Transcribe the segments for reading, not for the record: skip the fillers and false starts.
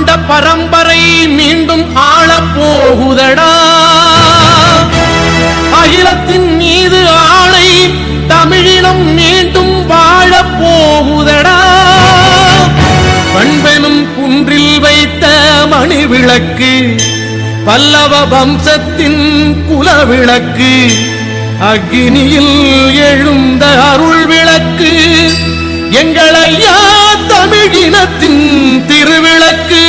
ஆண்ட பரம்பரை மீண்டும் ஆளப் போகுதடா. அகிலத்தின் மீது ஆணை, தமிழினம் மீண்டும் வாழப் போகுதடா. பண்பெனும் குன்றில் வைத்த மணி விளக்கு, பல்லவ வம்சத்தின் குலவிளக்கு, அக்னியில் எழுந்த அருள் விளக்கு, எங்களையா தமிழினத்தின் திருவிளக்கு.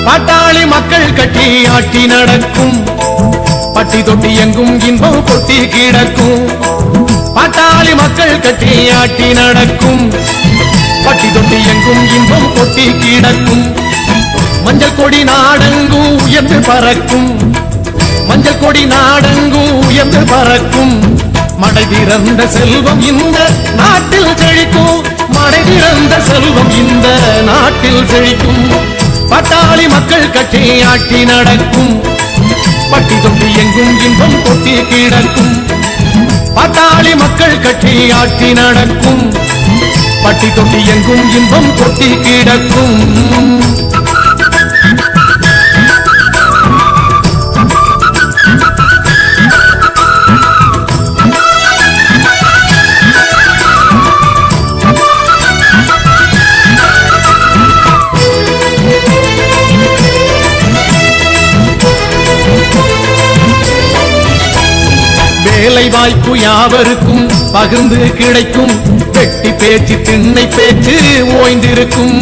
பாட்டாளி மக்கள் கட்டி ஆட்டி நடக்கும், பட்டி தொட்டி எங்கும் இன்பம் கொட்டி கிடக்கும். பாட்டாளி மக்கள் கட்டி ஆட்டி நடக்கும், பட்டி தொட்டி எங்கும் இன்பம் கொட்டி கிடக்கும். மஞ்சள் கொடி நாடெங்கும் உயர்ந்து பறக்கும், மஞ்சள் கொடி நாடெங்கும் உயர்ந்து பறக்கும். மடை திறந்த செல்வம் இந்த நாட்டில் செழிக்கும், மடை திறந்த செல்வம் இந்த நாட்டில் செழிக்கும். பாட்டாளி மக்கள் கட்டி ஆட்டி நடக்கும், பட்டி தொட்டி எங்கும் இன்பம் கொட்டி கிடக்கும். பாட்டாளி மக்கள் கட்டி ஆட்டி நடக்கும், பட்டி தொட்டி எங்கும் இன்பம் கொட்டி கிடக்கும். வேலை வாய்ப்பு யாவருக்கும் பகிர்ந்து கிடைக்கும், வெட்டி பேச்சு திண்ணை பேச்சு ஓய்ந்திருக்கும்.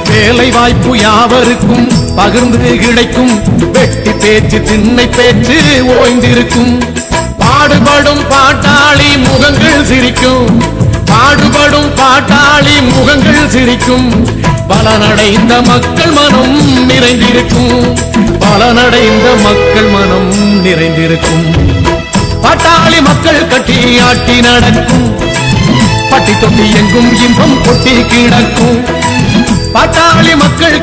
வேலை வாய்ப்பு யாவருக்கும் பகிர்ந்து கிடைக்கும், வெட்டி பேச்சு திண்ணை பேச்சு ஓய்ந்திருக்கும். பாடுபடும் பாட்டாளி முகங்கள் சிரிக்கும், பாடுபடும் பாட்டாளி முகங்கள் சிரிக்கும். பலனடைந்த மக்கள் மனம் நிறைந்திருக்கும், பலனடைந்த மக்கள் மனம் நிறைந்திருக்கும். பாட்டாளி மக்கள் கட்டி ஆட்டி நடக்கும், பட்டி தொட்டி எங்கும் இன்பம் கொட்டி கிடக்கும். பாட்டாளி மக்கள்